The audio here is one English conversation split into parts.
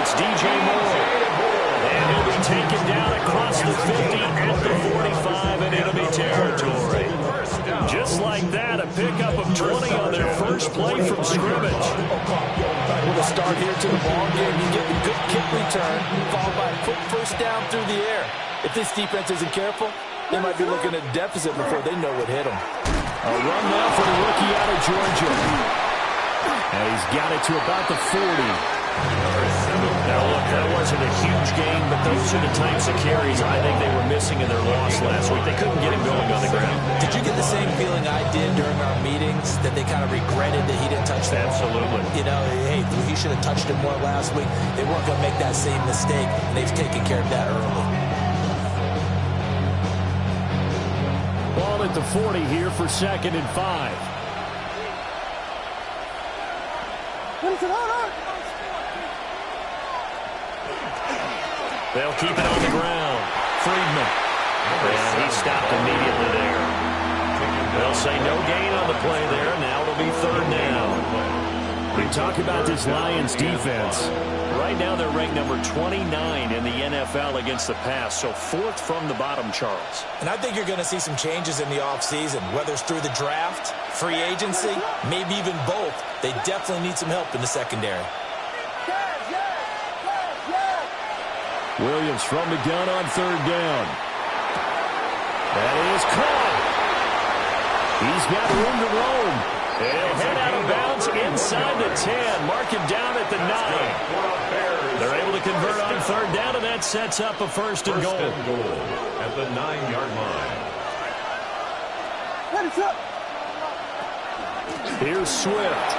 it's DJ Moore. And he'll be taken down across the 50 at the 45 in enemy territory. Just like that, a pickup of 20 on their first play from scrimmage. With a start here to the ball game, you get the good kick return, followed by a quick first down through the air. If this defense isn't careful, they might be looking at a deficit before they know what hit them. A run now for the rookie out of Georgia. And he's got it to about the 40. Now, look, that wasn't a huge gain, but those are the types of carries I think they were missing in their loss last week. They couldn't get him going on the ground. Did you get the same feeling I did during our meetings, that they kind of regretted that he didn't touch that? Absolutely. You know, hey, he should have touched it more last week. They weren't going to make that same mistake, and they've taken care of that early. Ball at the 40 here for 2nd and 5. They'll keep it on the ground. Friedman. And he stopped immediately there. They'll say no gain on the play there. Now it'll be 3rd down. We talk about this Lions defense. Right now they're ranked number 29 in the NFL against the pass, so 4th from the bottom, Charles. And I think you're going to see some changes in the offseason, whether it's through the draft, free agency, maybe even both. They definitely need some help in the secondary. Williams from the gun on 3rd down. That is caught. He's got room to roam. He'll head out of bounds inside the 10. Mark him down at the 9. They're able to convert on 3rd down, and that sets up a 1st and goal. At the 9-yard line. Here's Swift.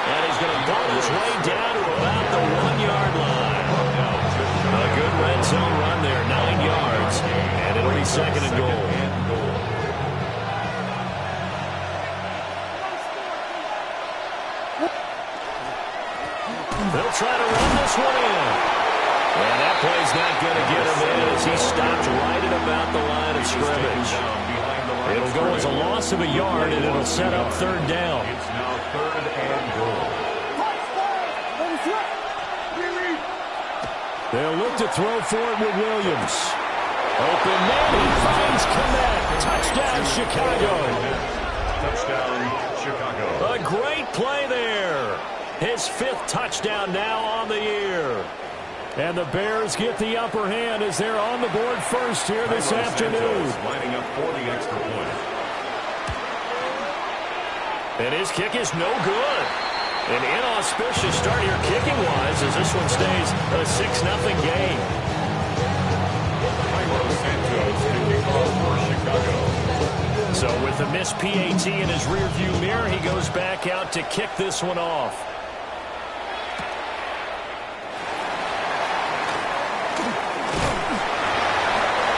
And he's going to ball his way down to about the 1-yard line. A good red zone run there, 9 yards. And it'll be 2nd and goal. They'll try to run this one in. And that play's not going to get him in as he stopped right at about the line of scrimmage. It'll go as a loss of a yard, and it'll set up 3rd down. It's now 3rd and goal. They'll look to throw for it with Williams. Open man, he finds Connect. Touchdown, Chicago. Touchdown, Chicago. A great play there. His 5th touchdown now on the year. And the Bears get the upper hand as they're on the board first here this afternoon. Lining up for the extra point. And his kick is no good. An inauspicious start here kicking-wise as this one stays a 6-0 game. Santos kicking off for Chicago. So with a missed PAT in his rearview mirror, he goes back out to kick this one off.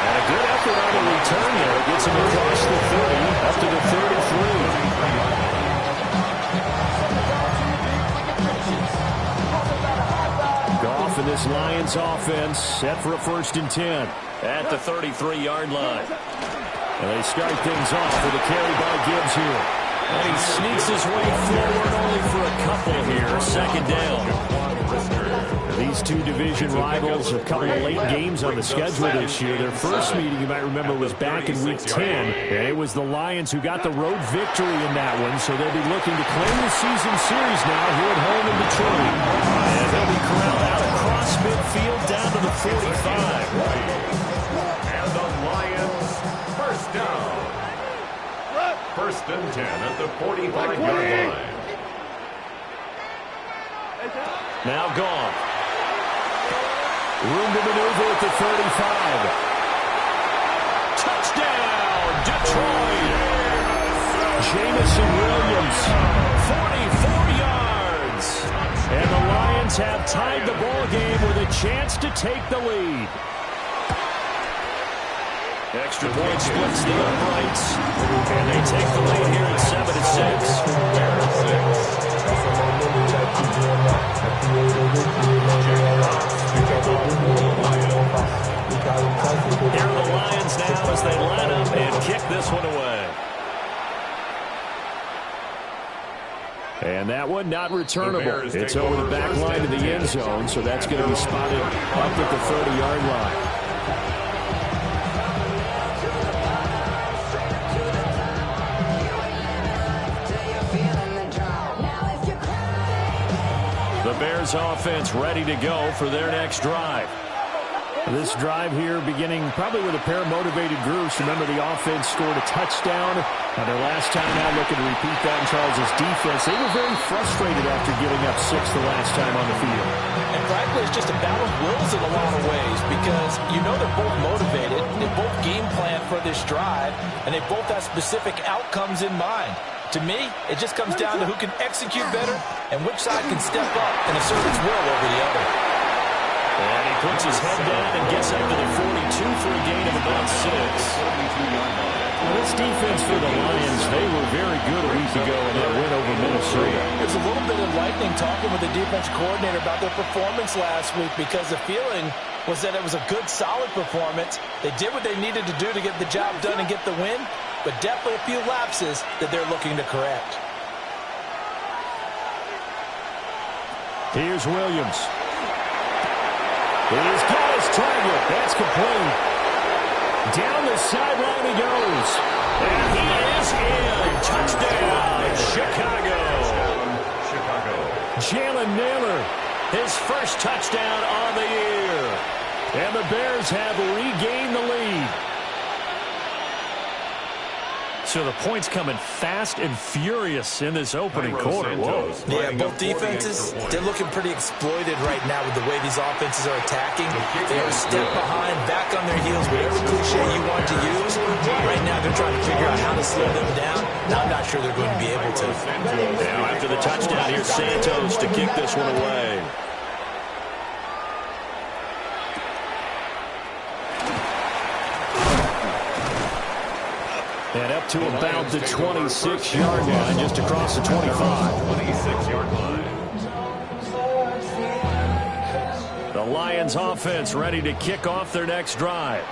And a good effort on the return there. Gets him across the 30, up to the 33. Goff and this Lions offense set for a 1st and 10 at the 33-yard line. And they start things off with a carry by Gibbs here. And he sneaks his way forward only for a couple here. 2nd down. These two division rivals, a couple of late games on the schedule this year. Their first meeting, you might remember, was back in Week 10. And it was the Lions who got the road victory in that one. So they'll be looking to claim the season series now here at home in Detroit. And they'll be corralled out across midfield down to the 45. And the Lions, 1st down. 1st and 10 at the 45-yard line. Now gone. Room to maneuver at the 35. Touchdown, Detroit. Jamison Williams, 44 yards. And the Lions have tied the ball game with a chance to take the lead. Extra point splits the uprights. And they take the lead here at 7-6. Here are the Lions now as they line up and kick this one away. And that one not returnable. It's over the back line to the end zone, so that's going to be spotted up at the 30-yard line. The Bears offense ready to go for their next drive. This drive here beginning probably with a pair of motivated groups. Remember, the offense scored a touchdown. Their last time out, looking to repeat that in Charles' defense. They were very frustrated after giving up 6 the last time on the field. And frankly, it's just a battle of wills in a lot of ways because you know they're both motivated. They both game plan for this drive, and they both have specific outcomes in mind. To me, it just comes down to who can execute better and which side can step up and assert its will over the other. And he puts his head down and gets up to the 42 for a gain of about 6. Well, this defense for the Lions, they were very good a week ago in that win over Minnesota. It was a little bit enlightening talking with the defense coordinator about their performance last week because the feeling was that it was a good, solid performance. They did what they needed to do to get the job done and get the win, but definitely a few lapses that they're looking to correct. Here's Williams. He's got his target. That's complete. Down the sideline he goes. And he is in. Touchdown, Chicago. Jalen Naylor, his first touchdown on the year. And the Bears have regained the lead. So the points coming fast and furious in this opening quarter. Whoa. Yeah, both defenses, they're looking pretty exploited right now with the way these offenses are attacking. They are a step behind, back on their heels, whatever cliche you want to use. Right now they're trying to figure out how to slow them down. I'm not sure they're going to be able to. Now after the touchdown, here's Santos to kick this one away. And up to about the 26-yard line, just across the 25. 26-yard line. The Lions offense ready to kick off their next drive.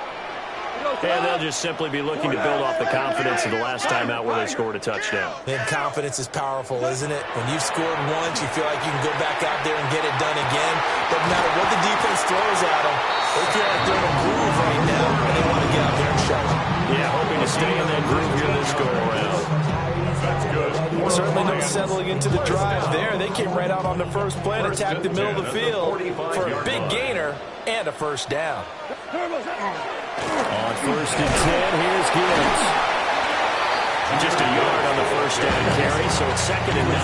And they'll just simply be looking to build off the confidence of the last time out where they scored a touchdown. And confidence is powerful, isn't it? When you've scored once, you feel like you can go back out there and get it done again. Doesn't matter what the defense throws at them. They feel like they're in a groove right now, and they want to get out there and show it. Yeah, hoping to stay in that groove here this go-around. That's good. Certainly no settling into the drive there. They came right out on the first play and attacked the middle of the field for a big gainer and a first down. On first and 10, here's Gibbs. Just a yard on the first down carry, so it's 2nd and 9.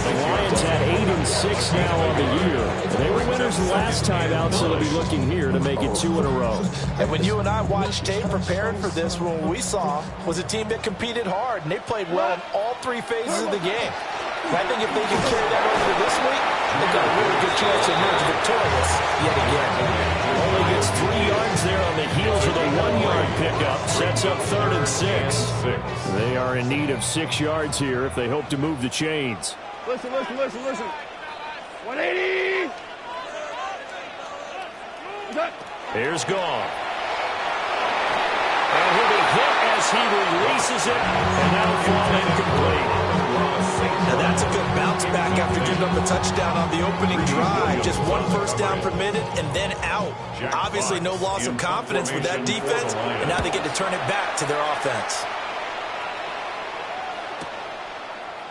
The Lions had 8 and 6 now on the year. They were winners last time out, so they'll be looking here to make it 2 in a row. And when you and I watched tape preparing for this, what we saw was a team that competed hard, and they played well in all 3 phases of the game. And I think if they can carry that over to this week, they've got a really good chance to emerge victorious yet again. Only gets 3 yards there on the heels of the 1-yard pickup. Sets up 3rd and 6. They are in need of 6 yards here if they hope to move the chains. Listen. 180. Here's Goff. And he'll be hit as he releases it, and that'll fall incomplete. Now that's a good bounce back after giving up a touchdown on the opening drive. Just 1 first down permitted and then out. Obviously no loss of confidence with that defense, and now they get to turn it back to their offense.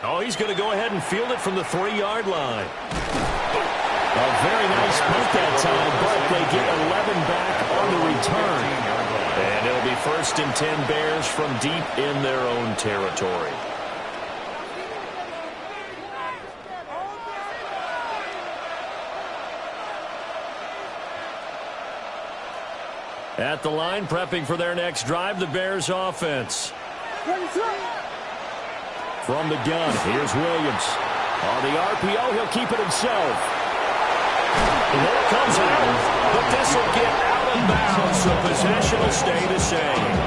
Oh, he's going to go ahead and field it from the 3-yard line. A very nice punt that time, but they get 11 back on the return. And it'll be 1st and 10 Bears from deep in their own territory. At the line, prepping for their next drive, the Bears offense. From the gun, here's Williams. On the RPO, he'll keep it himself. And there it comes out, but this will get out of bounds, so possession will stay the same.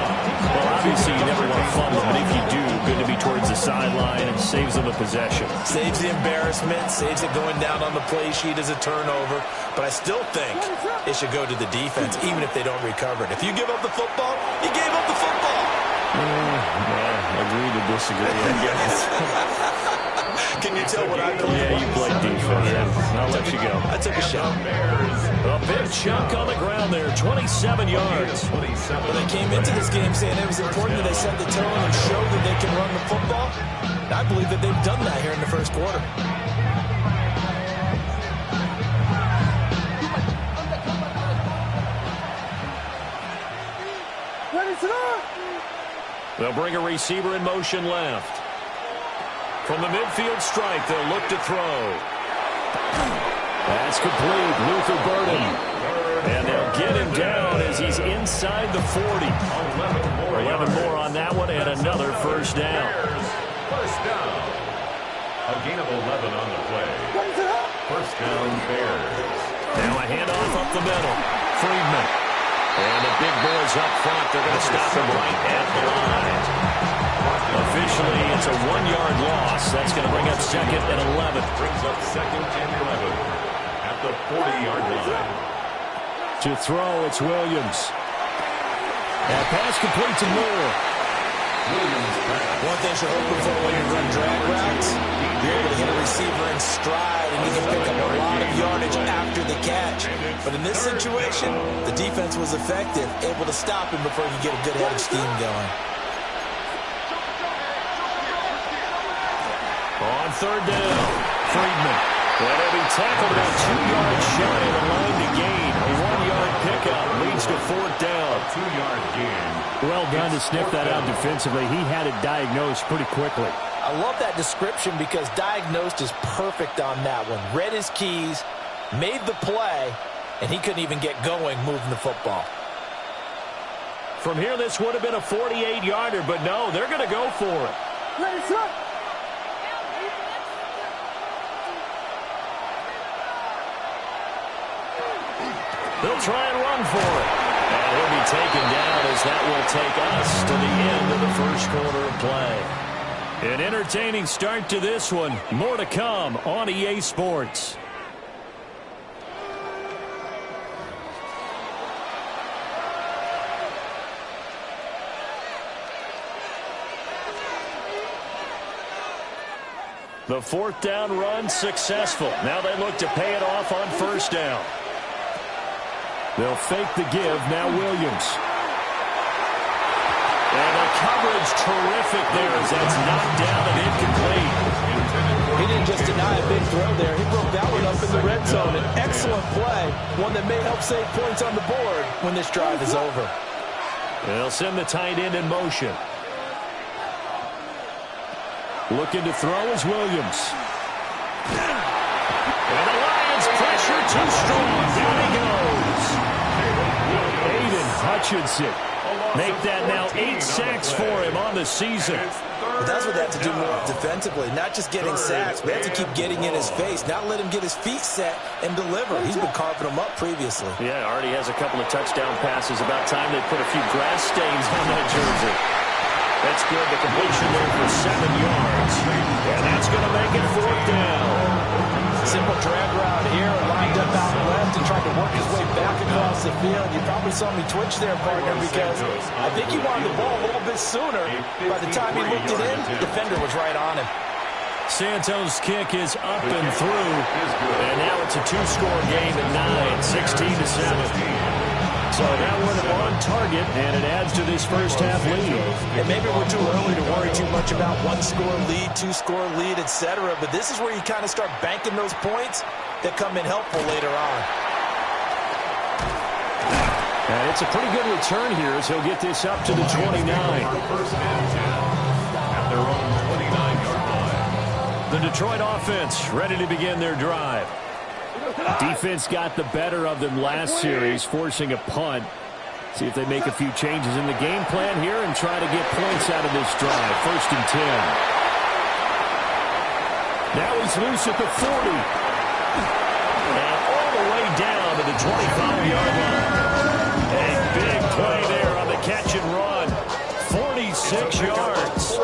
Well, obviously, you never want to fumble, but if you do, good to be towards the sideline and saves them a possession. Saves the embarrassment, saves it going down on the play sheet as a turnover. But I still think it should go to the defense, even if they don't recover it. If you give up the football, you gave up the football. Yeah, agree to disagree, I guess. Can you tell what I played? Yeah, you played defense. Yeah. I'll let you go. I took a shot. A big chunk on the ground there, 27 yards. When they came into this game saying it was important that they set the tone and show that they can run the football, I believe that they've done that here in the first quarter. They'll bring a receiver in motion left. From the midfield stripe, they'll look to throw. That's complete. Luther Burden. And they'll get him down as he's inside the 40. 11 more on that one, and another first down. First down. A gain of 11 on the play. First down, Bears. Now a handoff up the middle. Friedman. And the big boys up front, they're going to stop him right at the line. Officially, it's a 1-yard loss. That's going to bring up second and 11. Brings up second and 11 at the 40-yard line. To throw, it's Williams. That pass complete to Moore. One thing you're hoping for when you run drag routes, you're able to hit a receiver in stride, and you can pick up a lot of yardage after the catch. But in this situation, the defense was effective, able to stop him before you get a good head of steam going. On third down, Friedman. Well, they'll be tackled about 2 yards shy of the line to gain. A 1-yard pickup leads to fourth down. 2-yard gain. Well done to sniff that out defensively. He had it diagnosed pretty quickly. I love that description because diagnosed is perfect on that one. Read his keys, made the play, and he couldn't even get going moving the football. From here, this would have been a 48-yarder, but no, they're going to go for it. They'll try and run for it. And he'll be taken down as that will take us to the end of the first quarter of play. An entertaining start to this one. More to come on EA Sports. The fourth down run successful. Now they look to pay it off on first down. They'll fake the give. Now Williams. And the coverage terrific there as that's knocked down and incomplete. He didn't just deny a big throw there. He broke that one up in the red zone. An excellent play. One that may help save points on the board when this drive is over. They'll send the tight end in motion. Looking to throw is Williams. And the Lions pressure too strong. Down he goes. Aiden Hutchinson. Make that now 8 sacks for him on the season. But that's what they have to do more defensively. Not just getting sacks, but they have to keep getting in his face. Not let him get his feet set and deliver. He's been carving them up previously. Yeah, already has a couple of touchdown passes. About time they put a few grass stains on that jersey. That's good. The completion there for 7 yards. And that's going to make it fourth down. Simple drag route here, lined up out left and tried to work his way back across the field. You probably saw me twitch there, partner, because I think he wanted the ball a little bit sooner. By the time he looked it in, the defender was right on him. Santos' kick is up and through. And now it's a 2-score game at 9, 16-7. So that one on target, and it adds to this first half lead. And maybe we're too early to worry too much about 1-score lead, 2-score lead, etc. But this is where you kind of start banking those points that come in helpful later on. And it's a pretty good return here as he'll get this up to the 29. First and 10 at their own 29-yard line. The Detroit offense ready to begin their drive. Defense got the better of them last series, forcing a punt. See if they make a few changes in the game plan here and try to get points out of this drive. First and 10. Now he's loose at the 40. And all the way down to the 25-yard line. A big play there on the catch and run. 46 yards.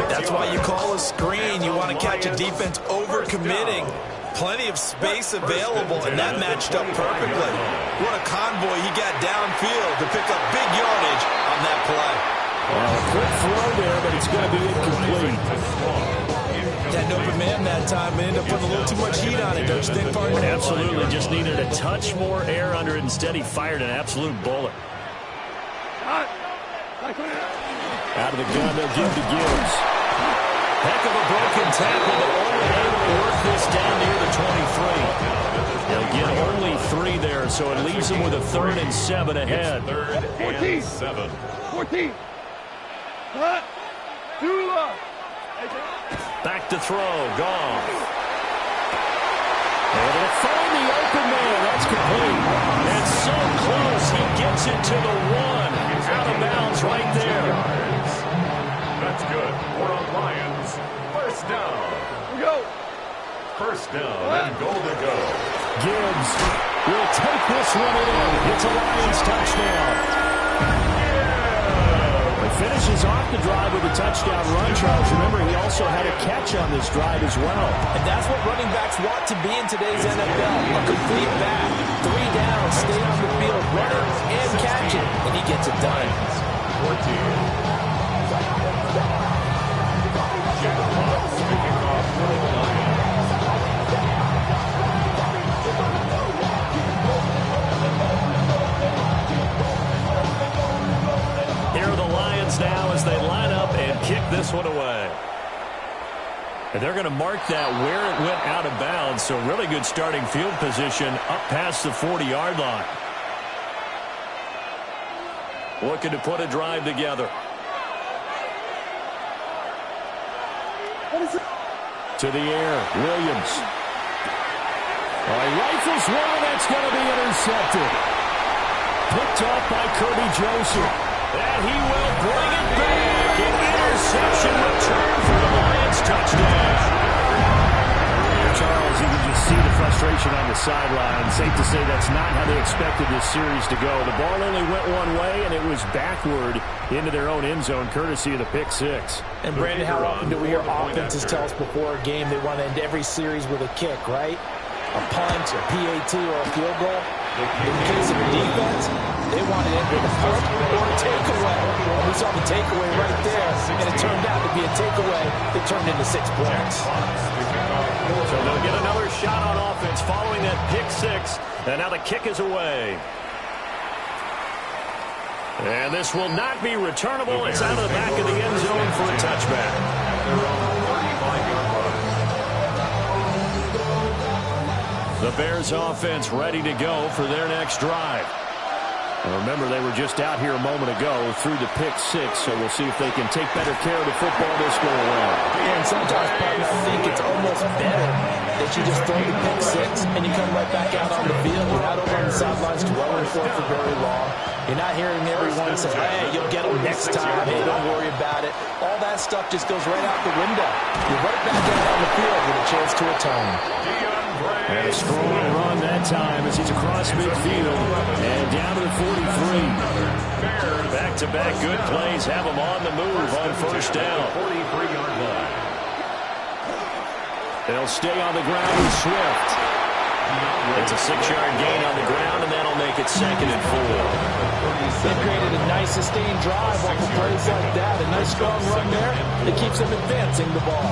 That's why you call a screen. You want to catch a defense over-committing. Plenty of space available, and that matched up perfectly. What a convoy he got downfield to pick up big yardage on that play. Well, a quick throw there, but it's going to be incomplete. Had an open man that time and ended up putting a little too much heat on it, don't you think, partner? Absolutely. Just needed a touch more air under it. Instead, he fired an absolute bullet. Out of the gun, they'll give to Gibbs. Heck of a broken tackle, but only able to work this down near the 23. They'll get only 3 there, so it leaves them with a 3rd and 7 ahead. 3rd and 7. 14. Back to throw. Goff. And it'll find the open man. That's complete. And so close. He gets it to the 1. Out of bounds right there. That's good. For the Lions. First down. Go. First down and goal to go. Gibbs will take this one in. It's a Lions touchdown. He finishes off the drive with a touchdown run, Charles. Remember, he also had a catch on this drive as well. And that's what running backs want to be in today's NFL. A complete back. 3 down, stay on the field, run it and catch it. And he gets it done. 14. Here are the Lions now as they line up and kick this one away. And they're going to mark that where it went out of bounds, so really good starting field position up past the 40-yard line. Looking to put a drive together. To the air, Williams. He rifles one, that's going to be intercepted. Picked off by Kirby Joseph. And he will bring it back. An interception return for the Lions touchdown. Charles, you can just see the frustration on the sideline. Safe to say that's not how they expected this series to go. The ball only went one way, and it was backward into their own end zone, courtesy of the pick 6. And, Brandon, how often do we hear offenses tell us before a game they want to end every series with a kick, right? A punt, a PAT, or a field goal. In the case of the defense, they wanted it with a punt or a takeaway. And we saw the takeaway right there, and it turned out to be a takeaway that turned into 6 points. So they'll get another shot on offense following that pick 6, and now the kick is away. And this will not be returnable. It's out of the back of the end zone for a touchback. The Bears offense ready to go for their next drive. Remember, they were just out here a moment ago through the pick 6, so we'll see if they can take better care of the football this go around. And sometimes, partners, I think it's almost better that you just throw the pick 6 and you come right back out on the field. You're not over on the sidelines dwelling for it for very long. You're not hearing everyone say, hey, you'll get them next time. Hey, don't worry about it. All that stuff just goes right out the window. You're right back out on the field with a chance to atone. And a strong run that time as he's across midfield and down to the 43. Back-to-back good plays have him on the move on first down. 43-yard line. They'll stay on the ground with Swift. It's a 6-yard gain on the ground, and that'll make it 2nd and 4. They've created a nice sustained drive off of plays like that. A nice strong run there that keeps them advancing the ball.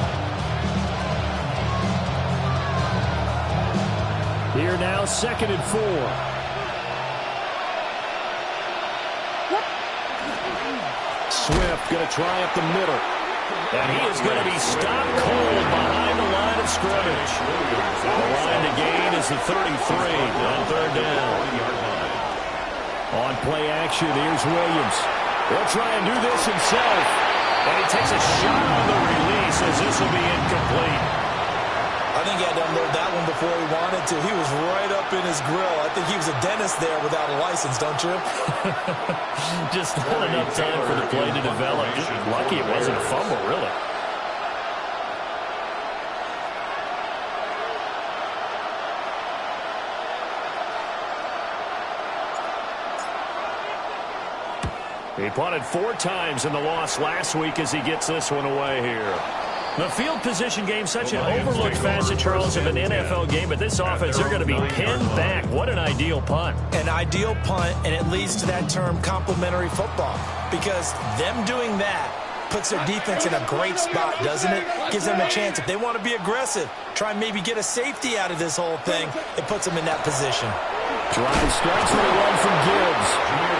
Here now, 2nd and 4. Swift going to try up the middle. And he is going to be stopped cold behind the line of scrimmage. The line to gain is the 33 on 3rd down. On play action, here's Williams. He'll try and do this himself. And he takes a shot on the release as this will be incomplete. I think he had to unload that one before he wanted to. He was right up in his grill. I think he was a dentist there without a license, don't you? Just not enough time for the play to develop. Just lucky it wasn't a fumble, really. He punted 4 times in the loss last week as he gets this one away here. The field position game, such an overlooked facet, Charles, of an NFL game, but this offense, they're going to be pinned back. What an ideal punt. An ideal punt, and it leads to that term complementary football, because them doing that puts their defense in a great spot, doesn't it? Gives them a chance. If they want to be aggressive, try and maybe get a safety out of this whole thing, it puts them in that position. Drive starts with a run from Gibbs.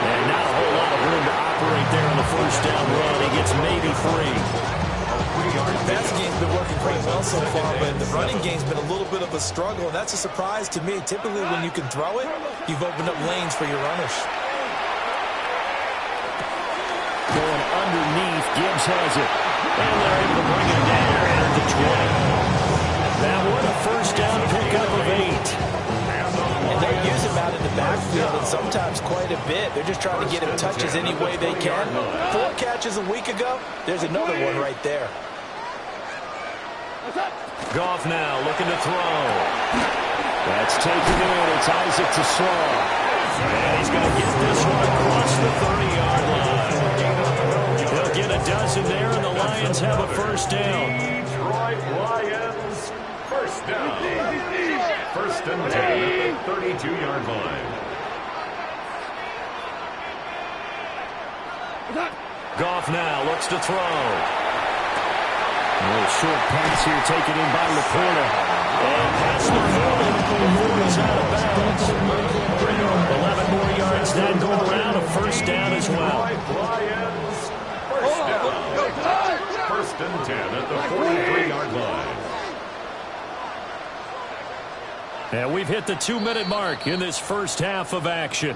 And not a whole lot of room to operate there on the first down run. He gets maybe 3. The pass game's been working quite well so far, but the running game's been a little bit of a struggle, and that's a surprise to me. Typically, when you can throw it, you've opened up lanes for your runners. Going underneath, Gibbs has it. And they're able to bring it down at the 20. That one, a first down pickup of 8. And they'll use him out in the backfield, and sometimes quite a bit. They're just trying to get him touches any way they can. 4 catches a week ago. There's another one right there. Goff now looking to throw. That's taken in. It's Isaac to Slaw. And he's going to get this one across the 30-yard line. He'll get a dozen there, and the Lions have a first down. Detroit Lions, first down. First and 10 at the 32-yard line. Goff now looks to throw. A little short pass here taken in by Laporta. And pass is out of bounds. 11 more yards then go around. A first down as well. Lions, first down. First and 10 at the 43-yard line. And we've hit the 2-minute mark in this first half of action.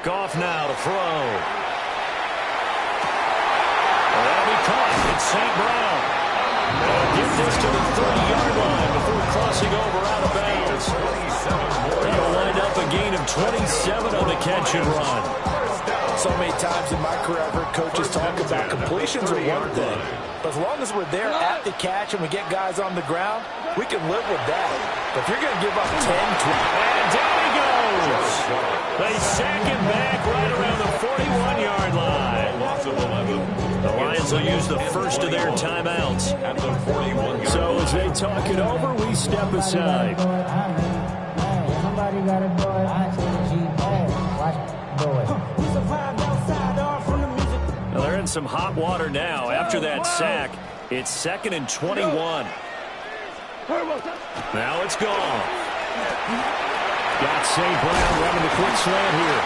Goff now to throw. That'll be caught. It's St. Brown. They'll get this to the 30-yard line before crossing over out of bounds. That'll wind up a gain of 27 on the catch and run. So many times in my career, I've heard coaches talk about completions are one thing. But as long as we're there at the catch and we get guys on the ground, we can live with that. But if you're going to give up 10, 20... And down he goes. They sack him back right around the 41-yard line. The Lions will use the first of their timeouts. At the 41-yard So as they talk it over, we step aside. Somebody gotta go Now they're in some hot water now. After that sack, it's 2nd and 21. Now it's gone. Got St. Brown running the quick slant here.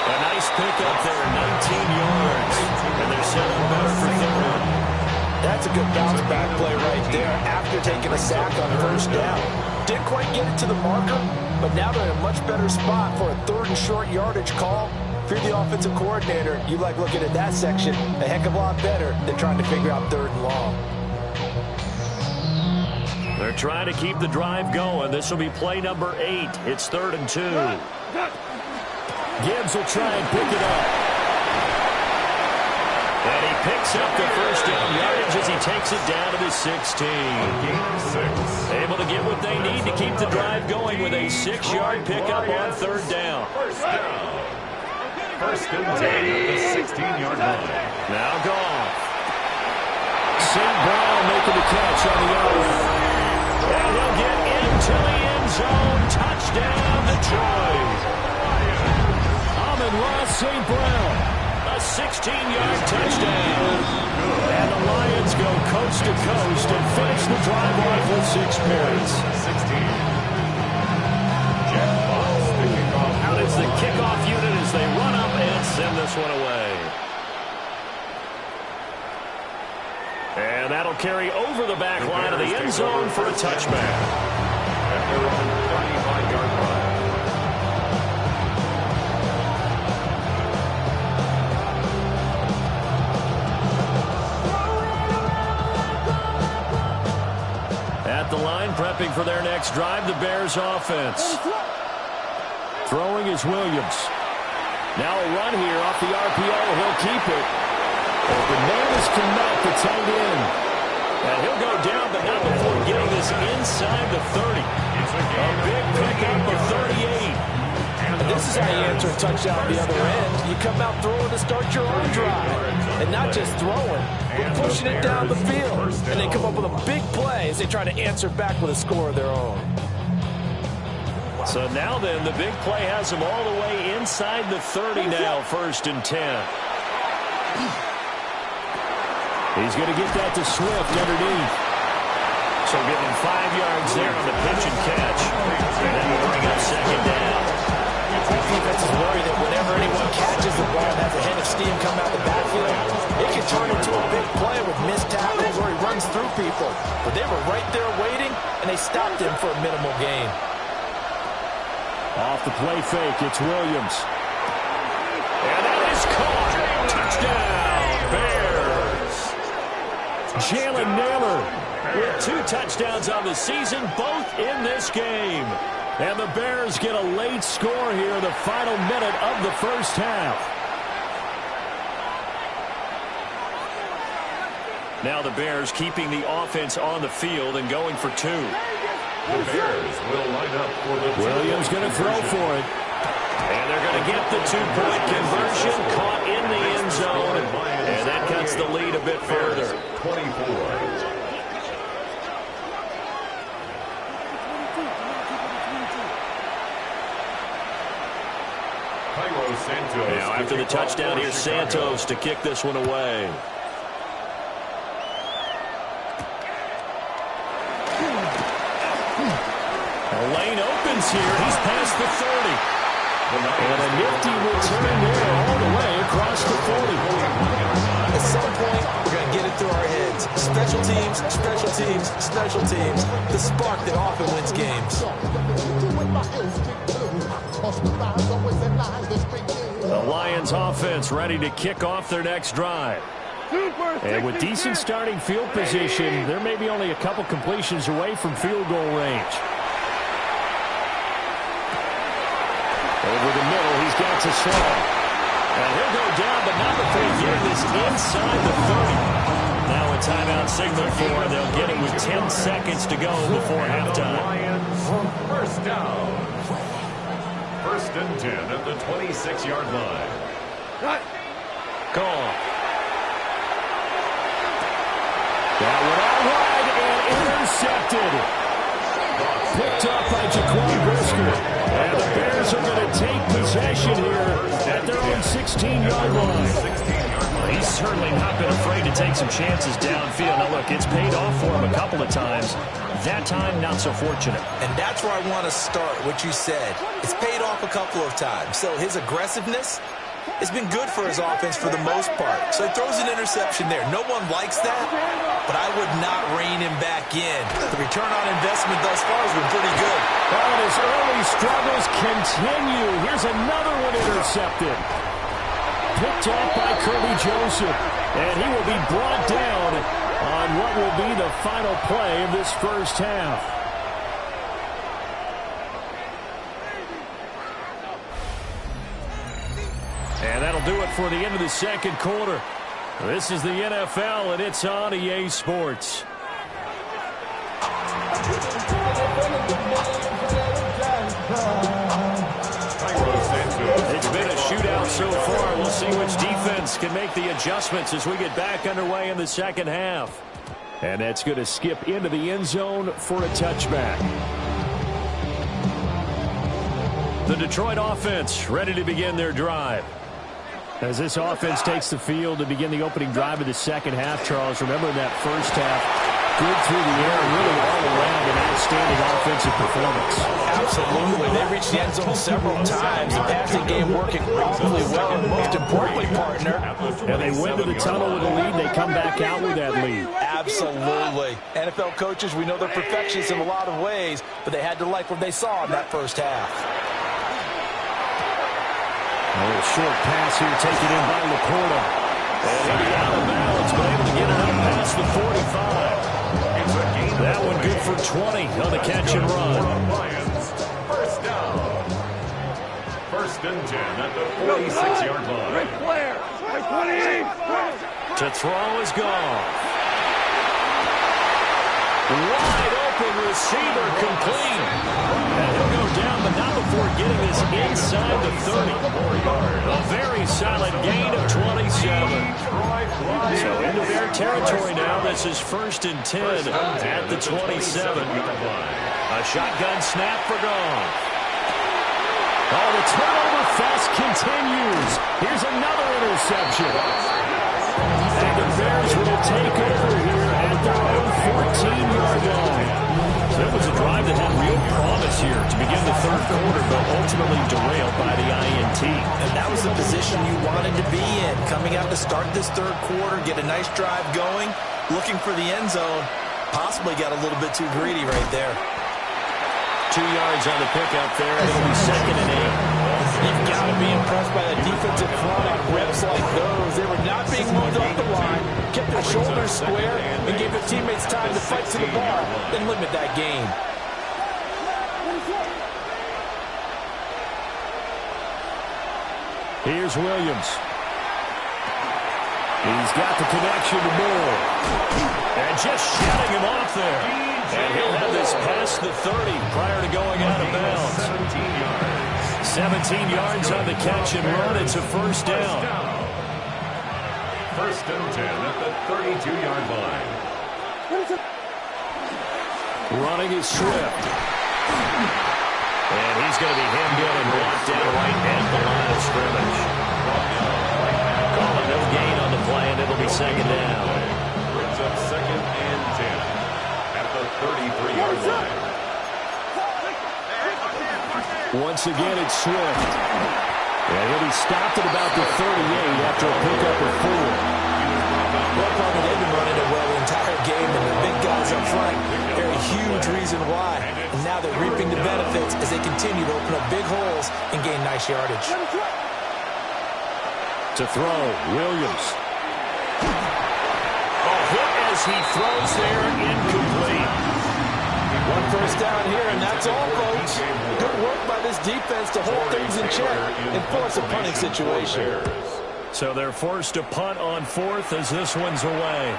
A nice pickup there, 19 yards. And they're set up better for third. That's a good bounce back play right there after taking a sack on first down. Didn't quite get it to the marker, but now they're in a much better spot for a 3rd and short yardage call. If you're the offensive coordinator, you like looking at that section a heck of a lot better than trying to figure out 3rd and long. They're trying to keep the drive going. This will be play number 8. It's 3rd and 2. Gibbs will try and pick it up. And he picks up the first down yardage as he takes it down to the 16. Able to get what they need to keep the drive going with a 6-yard pickup on 3rd down. First down. First and 10 at the 16-yard line. Now Goff. St. Brown making the catch on the other. And he'll get into the end zone. Touchdown, Detroit. Amon-Ra St. Brown. A 16-yard touchdown. And the Lions go coast to coast and finish the drive off with 6 points. 16. Jeff Fox, the kickoff. Out is the kickoff unit as they run up and send this one away. And that'll carry over the back line of the end zone for a touchback. At their own 35-yard line. At the line, prepping for their next drive, the Bears offense. Throwing is Williams. Now a run here off the RPO. He'll keep it. Open man is Kmet, the tight end. And he'll go down, but not before getting this inside the 30. A big pickup of 38. And this is how you answer a touchdown the other end. You come out throwing to start your own drive. And not just throwing, but pushing it down the field. And they come up with a big play as they try to answer back with a score of their own. So now then, the big play has him all the way inside the 30 now, 1st and 10. He's going to get that to Swift underneath. So give him 5 yards there on the pitch and catch. And then we'll bring up 2nd down. The defense is worried that whenever anyone catches the ball and has a head of steam come out the backfield, it can turn into a big play with missed tackles or he runs through people. But they were right there waiting, and they stopped him for a minimal gain. Off the play fake, it's Williams. And that is caught. Touchdown, Bears. Jalen Naylor with 2 touchdowns on the season, both in this game. And the Bears get a late score here in the final minute of the first half. Now the Bears keeping the offense on the field and going for 2. The Bears will line up for the Williams going to throw for it. And they're going to get the 2-point conversion, caught in the end zone. And that cuts the lead a bit further. 24. Now after the touchdown, here's Santos to kick this one away. Lane opens here. He's past the 30. And a nifty return there all the way across the 40. At some point, we're going to get it through our heads. Special teams, special teams, special teams. The spark that often wins games. The Lions offense ready to kick off their next drive. And with decent starting field position, there may be only a couple completions away from field goal range. Over the middle, he's got to slow. And he'll go down, but not before getting this inside the 30. Now a timeout signal for, and they'll get it with 10 seconds to go before halftime. Lions, first down. 1st and 10 at the 26-yard line. Call. That one out wide and intercepted. Picked up by Jaquan Brisker. And the Bears are going to take possession here at their own 16-yard line. He's certainly not been afraid to take some chances downfield. Now, look, it's paid off for him a couple of times. That time, not so fortunate. And that's where I want to start, what you said. It's paid off a couple of times. So his aggressiveness has been good for his offense for the most part. So he throws an interception there. No one likes that, but I would not rein him back in. The return on investment thus far has been pretty good. Oh, and his early struggles continue. Here's another one intercepted. Picked off by Kirby Joseph. And he will be brought down on what will be the final play of this first half. And that'll do it for the end of the second quarter. This is the NFL, and it's on EA Sports. It's been a shootout so far. We'll see which defense can make the adjustments as we get back underway in the second half. And that's going to skip into the end zone for a touchback. The Detroit offense ready to begin their drive. As this offense takes the field to begin the opening drive of the second half, Charles, remember that first half, good through the air, really all around an outstanding offensive performance. Absolutely. They reached the end zone several times. The passing game working awfully well, and most importantly, partner. And they went to the tunnel with a lead. They come back out with that lead. Absolutely. NFL coaches, we know they're perfectionists in a lot of ways, but they had to like what they saw in that first half. A little short pass here taken in by Laporta. And he'll be out of bounds, but able to get it up past the 45. That one good for 20 on the catch and run. First down. 1st and 10 at the 46-yard line. To throw is gone. Wide open receiver complete. And he'll go down, but not before getting this inside the 30. A very solid gain of 27. territory now. This is 1st and 10 at the 27. A shotgun snap for Goff. Oh, the turnover fest continues. Here's another interception. And the Bears will take over here at their own 14-yard line. So it was a drive that had real promise here to begin the third quarter, but ultimately derailed by the INT. And that was the position you wanted to be in. Coming out to start this third quarter, get a nice drive going, looking for the end zone. Possibly got a little bit too greedy right there. 2 yards on the pickup there, and it'll be 2nd and 8. You've got to be impressed by the defensive front on reps like those. They were not being moved off the line, kept their shoulders square, and gave their teammates time to fight to the bar, then limit that gain. Here's Williams. He's got the connection to Moore. And just shutting him off there. And he'll have this past the 30 prior to going out of bounds. 17 yards on the catch and run. It's a 1st down. 1st and 10 at the 32-yard line. Running is Swift. And he's going to be hemmed in and locked down right at the line of scrimmage. Calling no gain on the play, and it'll be 2nd down. Brings up 2nd and 10 at the 33-yard line. Once again, it's Swift. And he'll be stopped at about the 38 after a pickup of 4. Well, probably they've been running it well the entire game, and the big guys up front, they're a huge reason why. And now they're reaping the benefits as they continue to open up big holes and gain nice yardage. To throw, Williams. A hit as he throws there, incomplete. 1 first down here, and that's all, folks. Good work by this defense to hold things in check and force a punting situation. So they're forced to punt on 4th as this one's away.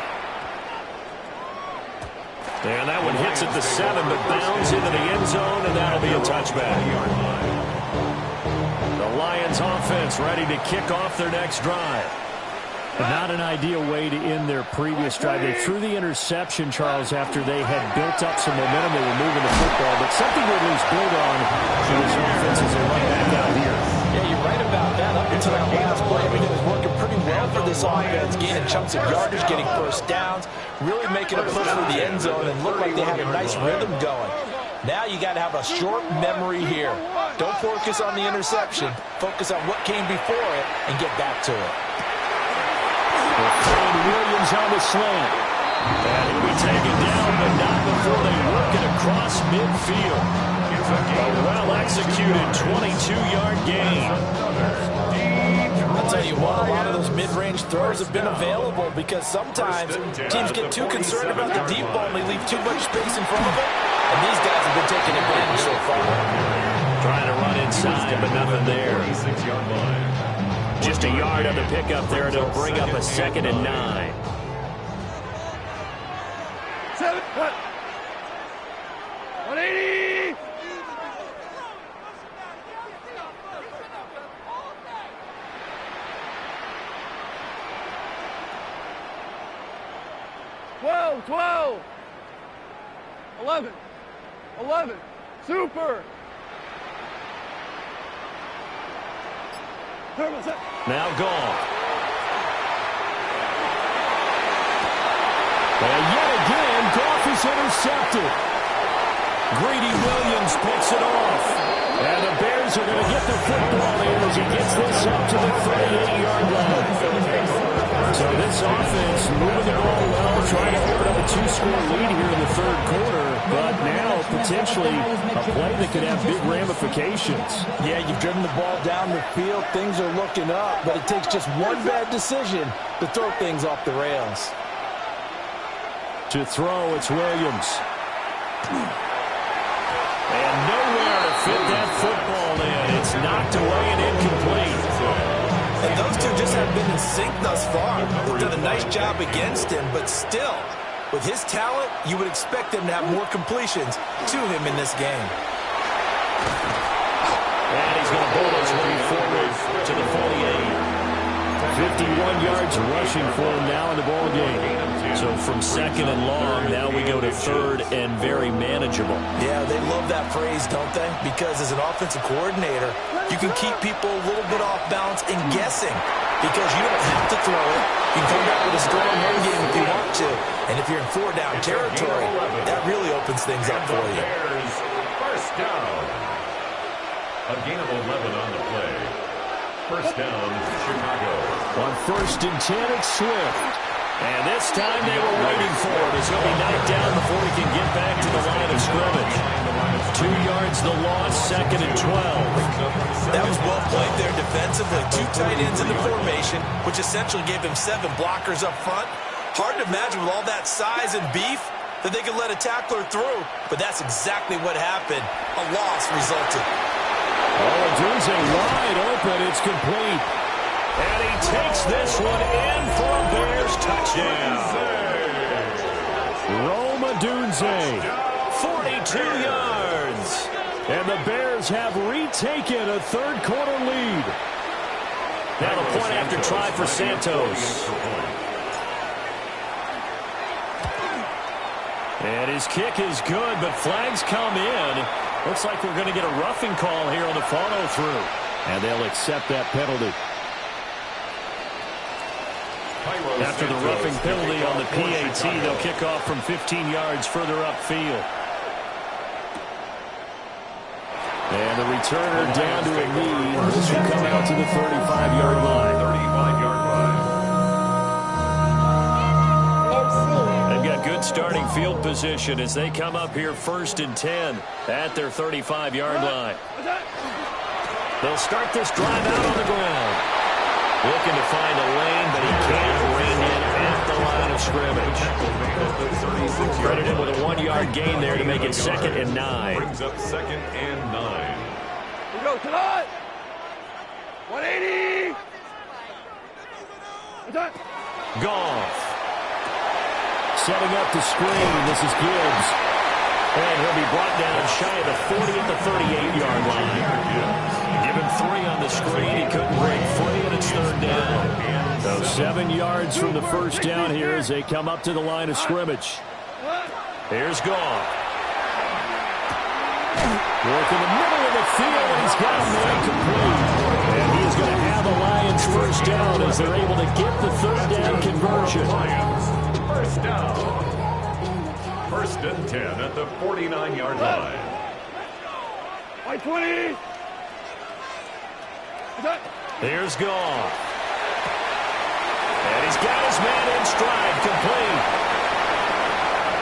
And that one hits at the 7, but bounds into the end zone, and that'll be a touchback. The Lions offense ready to kick off their next drive. Not an ideal way to end their previous drive. They threw the interception, Charles, after they had built up some momentum. They were moving the football, but something to at least build on for this offense as they run back out here. Yeah, you're right about that. Up until that last play, everything was working pretty well for this offense, gaining chunks of yardage, getting first downs, really making a push for the end zone, and looked like they had a nice rhythm going. Now you got to have a short memory here. Don't focus on the interception. Focus on what came before it and get back to it. Williams on the slant. And he'll be taken down, but not before they work it across midfield. A well-executed 22-yard gain. I'll tell you what, a lot of those mid-range throws have been available because sometimes teams get too concerned about the deep ball and they leave too much space in front of it. And these guys have been taking advantage so far. Trying to run inside, but nothing there. 36-yard line. Just a yard on the pickup there, and it'll bring up a 2nd and 9. 180! Twelve! 11! Super! Now gone. And yet again, Goff is intercepted. Greedy Williams picks it off. And the Bears are going to get the football in as he gets this up to the 38-yard line. So this offense moving the ball well, trying to open up a 2-score lead here in the third quarter. But now potentially a play that could have big ramifications. Yeah, you've driven the ball down the field. Things are looking up, but it takes just one bad decision to throw things off the rails. To throw, it's Williams. And nowhere to fit that football in. It's knocked away and incomplete. And those two just haven't been in sync thus far. They've done a nice job against him, but still, with his talent, you would expect them to have more completions to him in this game. And he's going to bowl his way forward to the 48. 51 yards rushing for him now in the ball game. So from second and long, now we go to third and very manageable. Yeah, they love that phrase, don't they? Because as an offensive coordinator, you can keep people a little bit off balance and guessing because you don't have to throw it. You can come back with a strong run game if you want to. And if you're in four-down territory, that really opens things up for you. First down. A gain of 11 on the play. First down, Chicago. On 1st and 10, it's Swift. And this time they were waiting for it as he'll be knocked down before he can get back to the line of scrimmage. 2 yards the loss, 2nd and 12. That was well played there defensively. 2 tight ends in the formation, which essentially gave them 7 blockers up front. Hard to imagine with all that size and beef that they could let a tackler through, but that's exactly what happened. A loss resulted. Oh, Dunze wide open. It's complete. And he takes this one in for a Bears touchdown. Rome Odunze, 42 yards. And the Bears have retaken a third-quarter lead. Now the point after try for Santos. And his kick is good, but flags come in. Looks like we're going to get a roughing call here on the follow-through. And they'll accept that penalty. After the roughing penalty on the PAT, they'll kick off from 15 yards further upfield. And the returner down to a knee. This will come out to the 35-yard line. 35-yard line. They've got good starting field position as they come up here 1st and 10 at their 35-yard line. They'll start this drive out on the ground. Looking to find a lane, but he can't rein in at the line of scrimmage. Credited with a 1-yard gain there to make it 2nd and 9. Brings up 2nd and 9. We go to the 180. Goff. Setting up the screen. This is Gibbs. And he'll be brought down shy of the 40 at the 38-yard line. Give him 3 on the screen. He couldn't break free, and it's 3rd down. So 7 yards from the first down here as they come up to the line of scrimmage. Here's Goff. Work in the middle of the field, and he's got him right complete. And he's going to have the Lions first down as they're able to get the 3rd down conversion. First down. 1st and 10 at the 49-yard line. 20. There's Goff. And he's got his man in stride, complete.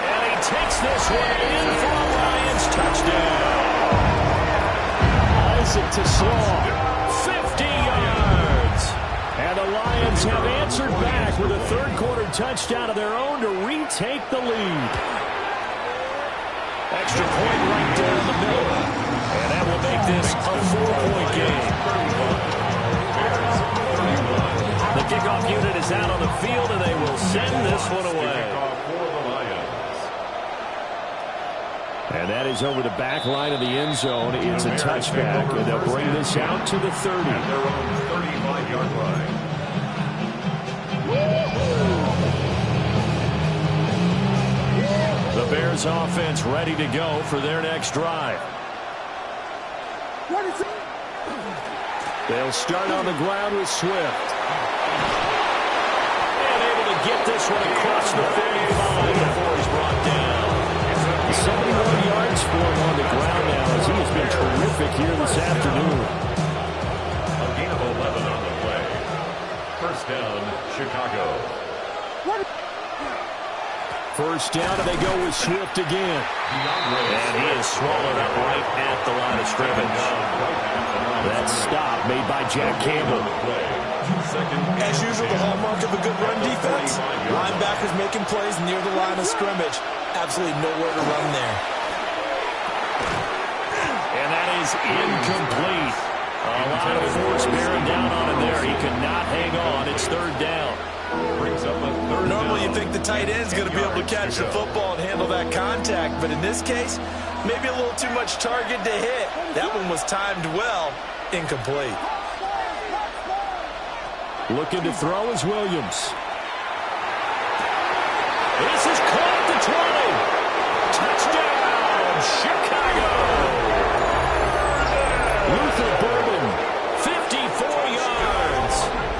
And he takes this one in for a Lions touchdown. Isaac to Slaw, 50 yards. And the Lions have answered back with a third-quarter touchdown of their own to retake the lead. Extra point right down the middle. And that will make this a 4-point game. The kickoff unit is out on the field, and they will send this one away. And that is over the back line of the end zone. It's a touchback, and they'll bring this out to the 30. At their own 35-yard line. The Bears offense ready to go for their next drive. They'll start on the ground with Swift. And able to get this one across the 35 before he's brought down. 71 yards for him on the ground now as he has been terrific here this afternoon. A gain of 11 on the play. First down, Chicago. First down, and they go with Swift again. And he is swallowed up right at the line of scrimmage. That stop made by Jack Campbell. As usual, the hallmark of a good run defense. Linebackers making plays near the line of scrimmage. Absolutely nowhere to run there. And that is incomplete. A lot of force bearing down on him there. He could not hang on. It's 3rd down. Brings up a 3rd Normally you down. think the tight end's going to be able to catch the football and handle that contact, but in this case, maybe a little too much target to hit. That one was timed well, incomplete. Looking to throw is Williams. This is caught at the 20. Touchdown, Chicago. Luther Burden, 54 yards.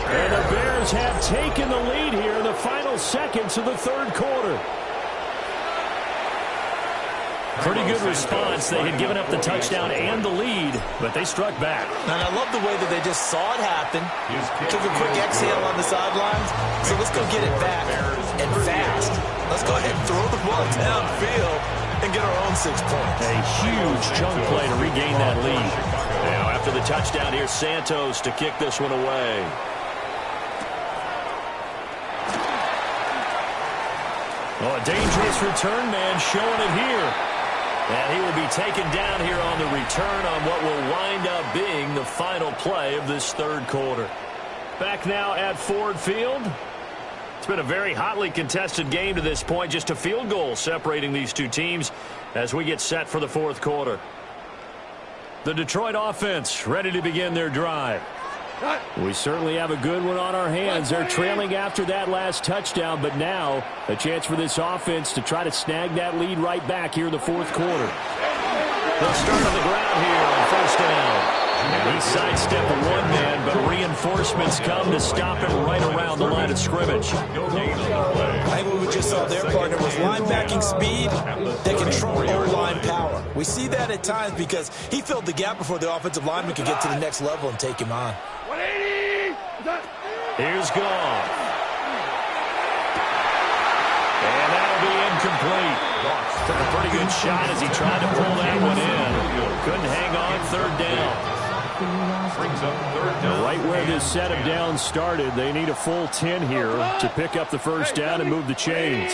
And the Bears have taken the lead here in the final seconds of the third quarter. Pretty good response. They had given up the touchdown and the lead, but they struck back. And I love the way that they just saw it happen, took a quick exhale on the sidelines. So let's go get it back and fast. Let's go ahead and throw the ball downfield and get our own 6 points. A huge chunk play to regain that lead. Now after the touchdown, here's Santos to kick this one away. Oh, a dangerous return man showing it here. And he will be taken down here on the return on what will wind up being the final play of this third quarter. Back now at Ford Field. It's been a very hotly contested game to this point. Just a field goal separating these two teams as we get set for the fourth quarter. The Detroit offense ready to begin their drive. We certainly have a good one on our hands. They're trailing after that last touchdown, but now a chance for this offense to try to snag that lead right back here in the fourth quarter. They'll start on the ground here on first down. And he sidestepped one man, but reinforcements come to stop him right around the line of scrimmage. I think what we just saw there, partner, was linebacking speed that controlled O-line power. We see that at times because he filled the gap before the offensive lineman could get to the next level and take him on. 180! Here's Goff. And that'll be incomplete. Took a pretty good shot as he tried to pull that one in. Couldn't hang on third down. Right where this set of downs started, they need a full 10 here to pick up the first down and move the chains.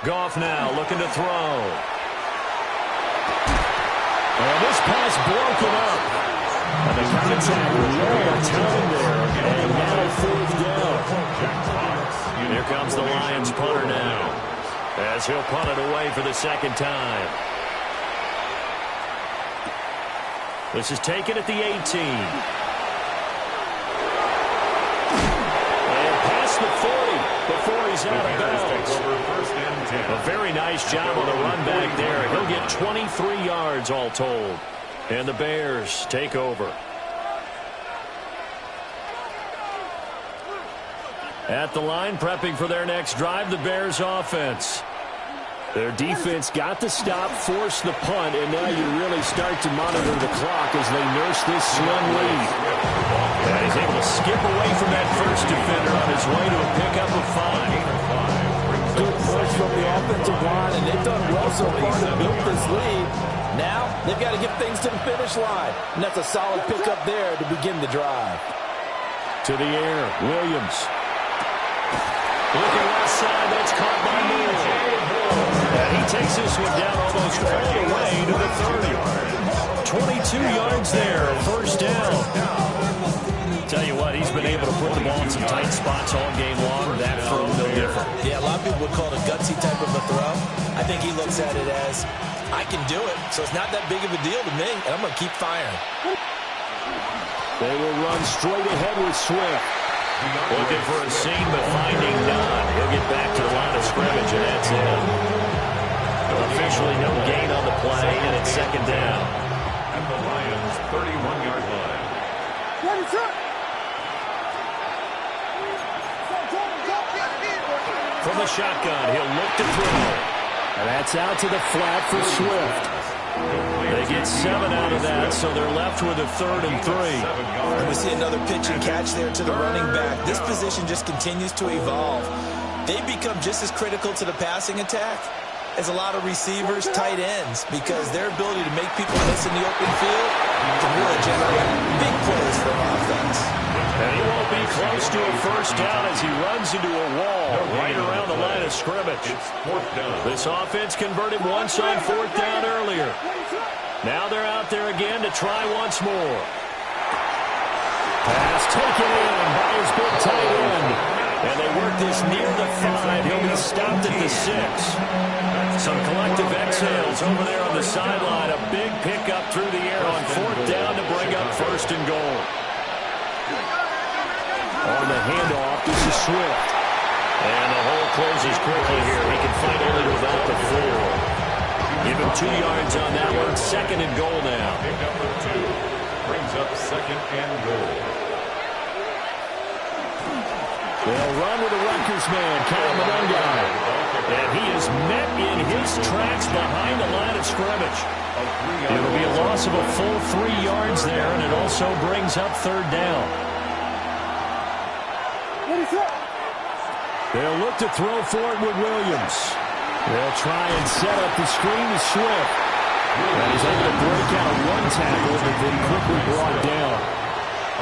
Goff now looking to throw. And this pass broken up. And the contact was well timed there. And now fourth down. Here comes the Lions punter now, as he'll punt it away for the second time. This is taken at the 18. And past the 40 before he's out of bounds. A very nice job on the run back there. He'll get 23 yards all told. And the Bears take over. At the line, prepping for their next drive, the Bears offense. Their defense got the stop, forced the punt, and now you really start to monitor the clock as they nurse this slim lead. And he's able to skip away from that first defender on his way to a pickup of 5. Good push from the offensive line, and they've done well so far to build this lead. Now, they've got to get things to the finish line, and that's a solid pickup there to begin the drive. To the air, Williams. Looking left side, that's caught by Moore. And he takes this one down almost all the way to the 30. 22 yards there, first down. Tell you what, he's been able to put the ball in some tight spots all game long. That throw no different. Yeah, a lot of people would call it a gutsy type of a throw. I think he looks at it as, I can do it, so it's not that big of a deal to me, and I'm going to keep firing. They will run straight ahead with Swift. Looking for a seam, but finding none. He'll get back to the line of scrimmage, and that's it. Officially no gain on the play, and it's second down. At the Lions' 31-yard line. From the shotgun, he'll look to throw. And that's out to the flat for Swift. They get 7 out of that, so they're left with a 3rd and 3. And we see another pitch and catch there to the running back. This position just continues to evolve. They become just as critical to the passing attack as a lot of receivers, tight ends, because their ability to make people miss in the open field can really generate big plays for offense. And he won't be close to a first down as he runs into a wall right around the line of scrimmage. This offense converted once on 4th down earlier. Now they're out there again to try once more. Pass taken in by his big tight end. And they work this near the 5. He'll be stopped at the 6. Some collective exhales over there on the sideline. A big pickup through the air on 4th down to bring up 1st and goal. Swift. And the hole closes quickly here. He can fight only to about the 4. Give him 2 yards on that one. 2nd and goal now. Pick number 2 brings up 2nd and goal. They'll run with the Rutgers man, Kyle Monungai. And he is met in his tracks behind the line of scrimmage. It'll be a loss of a full 3 yards there, and it also brings up 3rd down. They'll look to throw for it with Williams. They'll try and set up the screen to Swift. And he's able to break out 1 tackle, but then quickly brought down.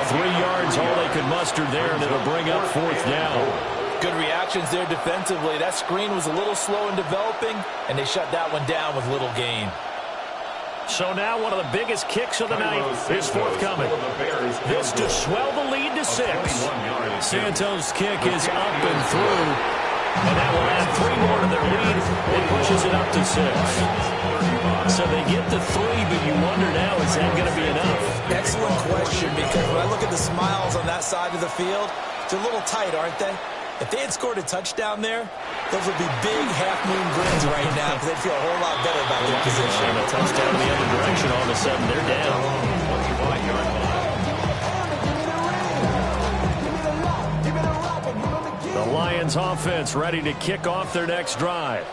3 yards, all they could muster there, and it'll bring up 4th down. Good reactions there defensively. That screen was a little slow in developing, and they shut that one down with little gain. So now one of the biggest kicks of the night is forthcoming. This to swell the lead to 6. Santos' kick is up and through. And that will add 3 more to their lead. It pushes it up to 6. So they get to 3, but you wonder now, is that going to be enough? Excellent question, because when I look at the smiles on that side of the field, they're a little tight, aren't they? If they had scored a touchdown there, those would be big half-moon grins right now because they'd feel a whole lot better about their position. And a touchdown in the other direction, all of a sudden they're down. The Lions offense ready to kick off their next drive.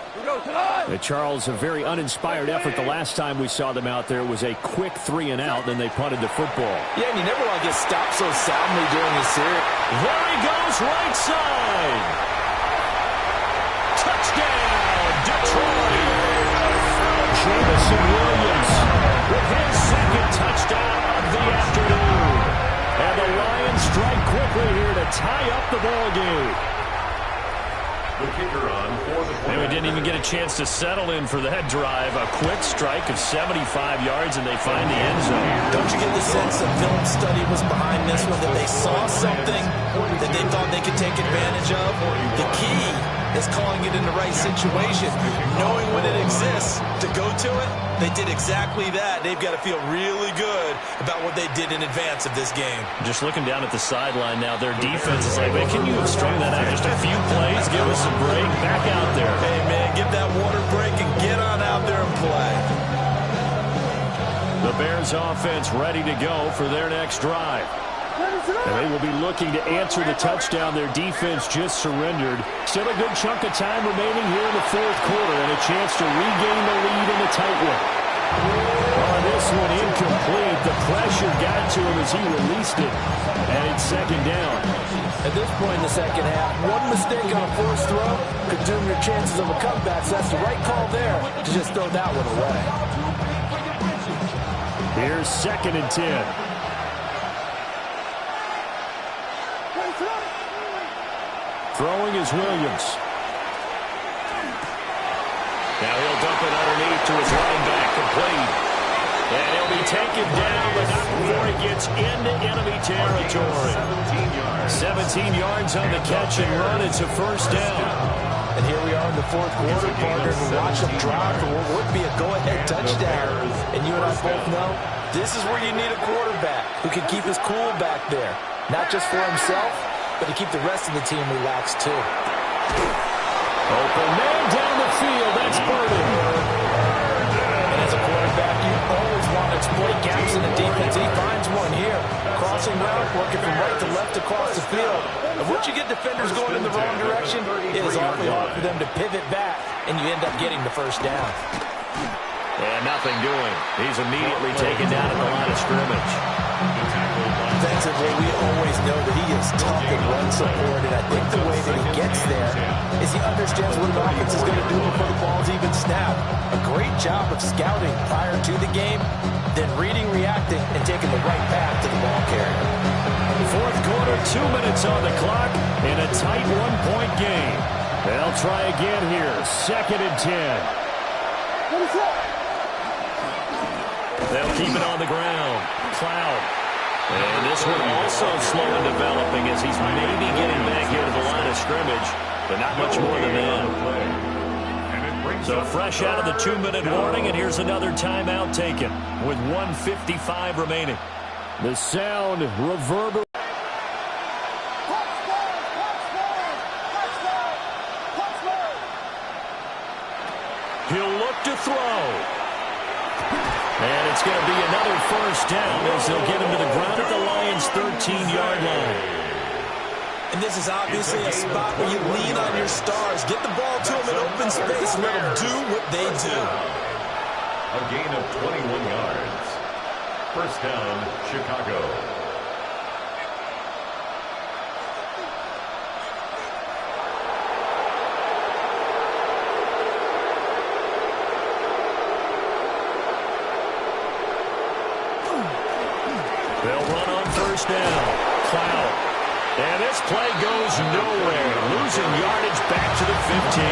Charles, a very uninspired effort the last time we saw them out there. It was a quick 3 and out, then they punted the football. Yeah, and you never want to get stopped so soundly during the series. There he goes, right side. Touchdown, Detroit. Jamison Williams with his 2nd touchdown of the afternoon. And the Lions strike quickly here to tie up the ball game. The kicker on for the And we didn't even get a chance to settle in for that drive. A quick strike of 75 yards, and they find the end zone. Don't you get the sense that film study was behind this one, that they saw something that they thought they could take advantage of? The key is calling it in the right situation, knowing when it exists to go to it. They did exactly that. They've got to feel really good about what they did in advance of this game. Just looking down at the sideline now, their defense is like, man, can you have strung that out just a few plays? Give us a break. Back out there. Hey, man, give that water break and get on out there and play. The Bears offense ready to go for their next drive. And they will be looking to answer the touchdown their defense just surrendered. Still a good chunk of time remaining here in the 4th quarter and a chance to regain the lead in a tight one. On this one, incomplete. The pressure got to him as he released it. And it's 2nd down. At this point in the 2nd half, one mistake on a forced throw could doom your chances of a comeback. So that's the right call there to just throw that one away. Here's 2nd and 10. Throwing is Williams. Now he'll dump it underneath to his running back, complete. And he'll be taken down, but not before he gets into enemy territory. 17 yards on the catch and run. It's a 1st down. And here we are in the 4th quarter, partner, and watch him drop for what would be a go-ahead touchdown. And you and I both know this is where you need a quarterback who can keep his cool back there. Not just for himself, but to keep the rest of the team relaxed, too. Open man down the field. That's Burden. And as a quarterback, you always want to exploit gaps in the defense. He finds one here. Crossing route, working from right to left across the field. And once you get defenders going in the wrong direction, it is awfully hard for them to pivot back, and you end up getting the 1st down. And nothing doing. He's immediately taken down at the line of scrimmage. Defensively, we always know that he is tough and run support, and I think the way that he gets there is he understands what an offense is going to do before the ball's even snapped. A great job of scouting prior to the game, then reading, reacting, and taking the right path to the ball carrier. 4th quarter, 2 minutes on the clock in a tight 1-point game. They'll try again here, 2nd and 10. They'll keep it on the ground. Cloud. And this one also slow in developing as he's maybe getting back here to the line of scrimmage, but not much more than that. So fresh out of the 2-minute warning, and here's another timeout taken with 1:55 remaining. The sound reverberates. going to be another first down as they'll get him to the ground at the Lions' 13-yard line. And this is obviously a spot where you lean on your stars. Get the ball to them in open space and let them do what they do. A gain of 21 yards. First down, Chicago. They'll run on first down. Cloud. And this play goes nowhere. Losing yardage back to the 15.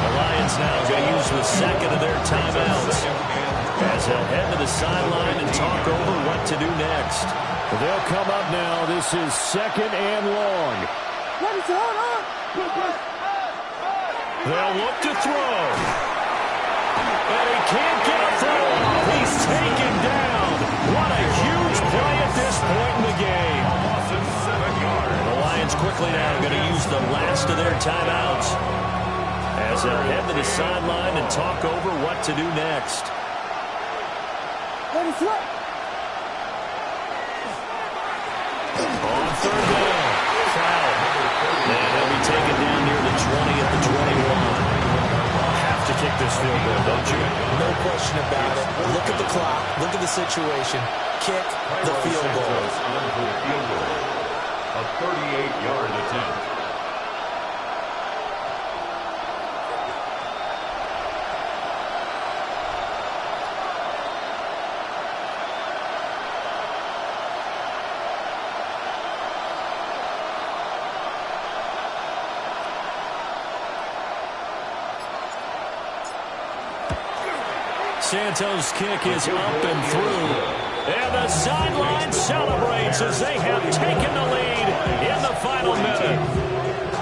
The Lions now going to use the second of their timeouts as they'll head to the sideline and talk over what to do next. They'll come up now. This is second and long. They'll look to throw. And he can't get a throw off. He's taken down. What a huge play at this point in the game. The Lions quickly now going to use the last of their timeouts as they'll head to the sideline and talk over what to do next. On third down, Cloud. And he'll be taken down near the 20 at the 21. Have to kick this field goal, don't you? No question about it. Look at the clock. Look at the situation. Kick the field goal. A 38-yard attempt. Santos' kick is up and through. And the sideline celebrates as they have taken the lead in the final minute.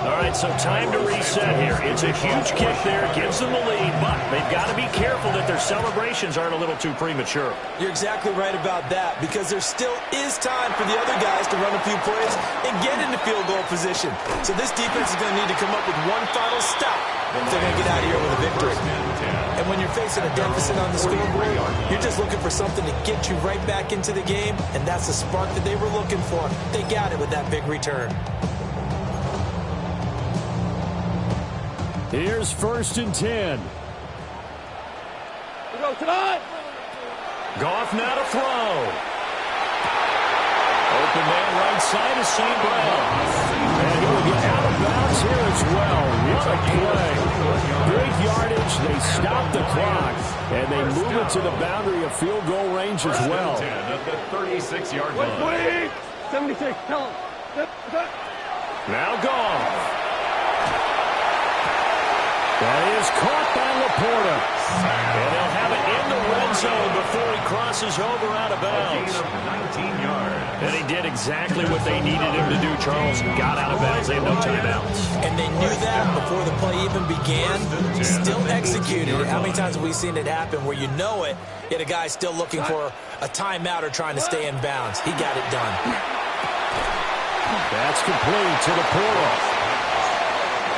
All right, so time to reset here. It's a huge kick there, gives them the lead, but they've got to be careful that their celebrations aren't a little too premature. You're exactly right about that, because there still is time for the other guys to run a few plays and get into field goal position. So this defense is going to need to come up with one final stop if they're going to get out of here with a victory. And when you're facing a deficit on the scoreboard, you're just looking for something to get you right back into the game, and that's the spark that they were looking for. They got it with that big return. Here's first and 10. We go tonight. Goff now to throw. Open man right side is St. Brown. And he will get out of bounds here as well. What a play. Great yardage. They stop the clock. And they move it to the boundary of field goal range as well. 10 at the 36-yard line. 76. Tell him. Now Goff. That is caught by Laporta. And they'll have it in the red zone before he crosses over out of bounds. 19 yards. And he did exactly what they needed him to do, Charles. Got out of bounds. They have no timeouts. And they knew that before the play even began. Still executed it. How many times have we seen it happen where you know it, yet a guy's still looking for a timeout or trying to stay in bounds? He got it done. That's complete to the portal.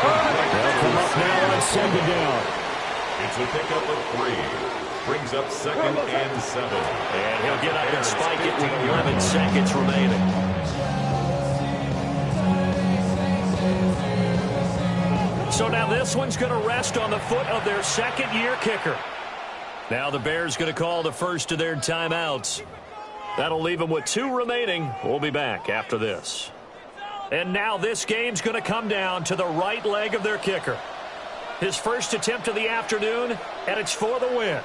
They'll come up now on second down. It's a pickup of 3. Brings up second and 7. And he'll get up and spike it with 11 seconds remaining. So now this one's going to rest on the foot of their second-year kicker. Now the Bears going to call the first of their timeouts. That'll leave them with 2 remaining. We'll be back after this. And now this game's going to come down to the right leg of their kicker. His first attempt of the afternoon, and it's for the win.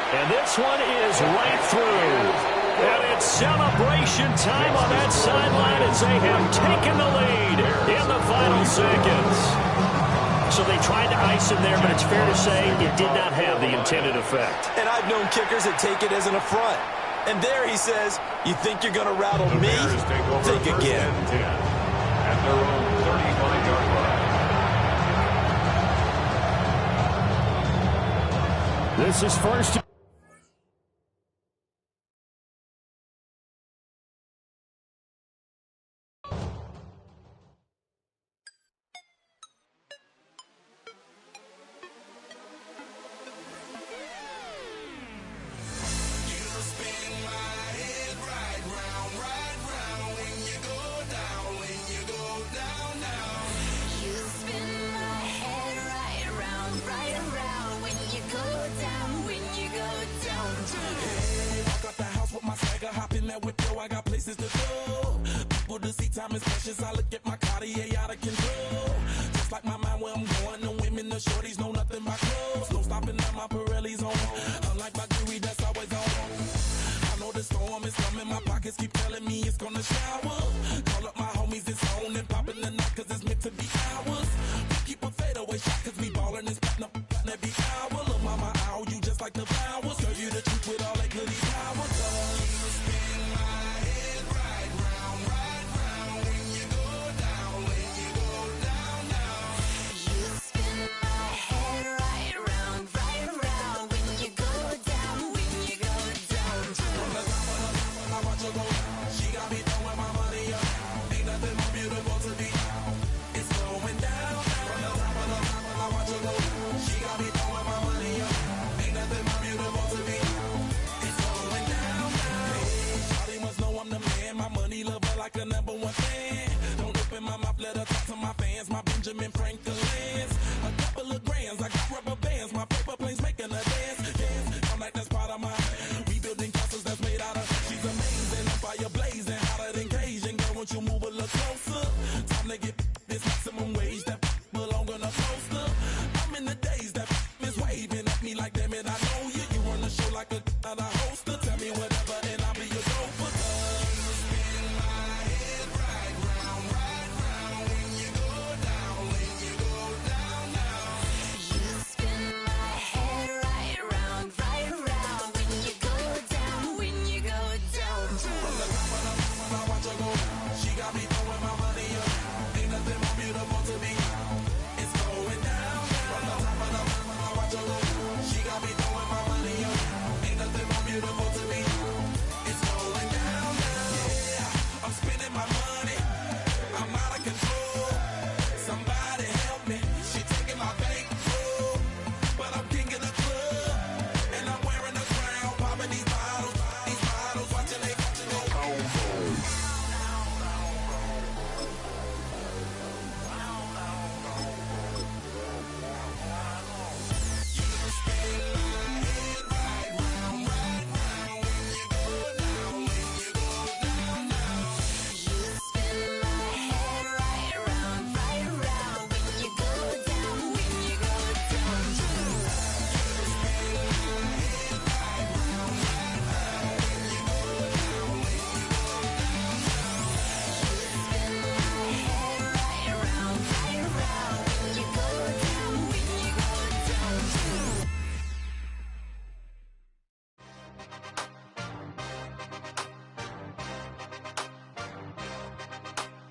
And this one is right through. And it's celebration time on that sideline as they have taken the lead in the final seconds. So they tried to ice him there, but it's fair to say it did not have the intended effect. And I've known kickers that take it as an affront. And there he says, you think you're going to rattle me? Think again. At their own 35-yard line. This is first. this is the goal. People to see time is precious. I look at my Cartier out of control. Just like my mind where I'm going. The women, the shorties know nothing but clothes. No stopping at my Pirelli's on. Unlike my jewelry that's always on. I know the storm is coming. My pockets keep telling me it's gonna shower. Call up my homies, it's on and popping the night cause it's meant to be ours. We keep a fadeaway shot cause we ballin' and spittin' up every hour. Look mama, ow, you just like the flowers. Girl, you the truth with all that goody power. You spin my head right round when you go down, when you go down, down. You spin my head right round when you go down, when you go down. From the top of I watch her go. She got me throwing my money up. Ain't nothing more beautiful to me. It's going down. From the top of I watch her go. She got me throwing my money up. Ain't nothing more beautiful to me. It's going down. Hey, shawty must know I'm the man. My money lover like a #1 fan. Don't open my mouth, let her talk to my fans. My Benjamin Franklin's. A couple of grands, I got rubber bands. My paper planes making a dance. Dance, I'm like that's part of my rebuilding castles that's made out of. She's amazing, I'm fire blazing, hotter than Cajun. Girl, won't you move a little closer? Time to get this maximum wage that belong on a poster. I'm in the days that is waving at me like, damn it, I know you. You run the show like a hoster. Tell me whatever and I'll be your gopher. You spin my head right round when you go down, when you go down, down. You spin my head right round when you go down, when you go down. From the top of I watch her go. She got me throwing my money up. Ain't nothing more beautiful to me. It's going down. From the top of I watch her go. She got me throwing my money up. Ain't nothing more beautiful to me. It's going down. Yeah, I'm spending my money. I'm out of control. Somebody help me. She taking my bankroll, but I'm king of the club, and I'm wearing a crown. Popping these bottles, watching they go home. You spin my head right round when you go down, when you go down.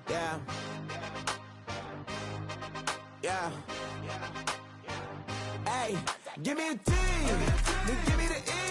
Yeah. Yeah. Hey, give me a T, then give me the E.